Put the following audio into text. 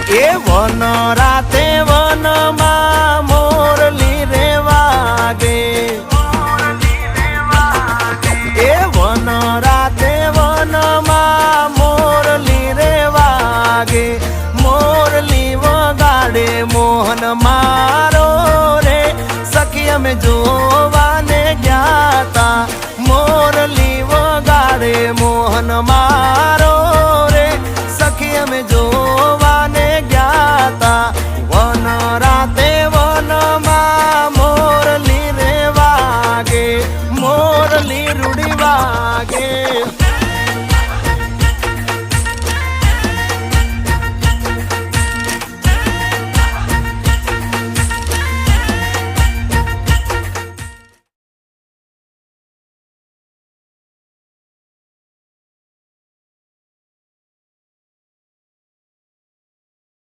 એ one રાતે વનમાં મોરલી રે વાગે, એ વન રાતે વનમાં મોરલી રે વાગે, મોરલી વગાડે મોહન મારો રે, સખી અમે જોવાને ગયા તા, મોરલી વગાડે મોહન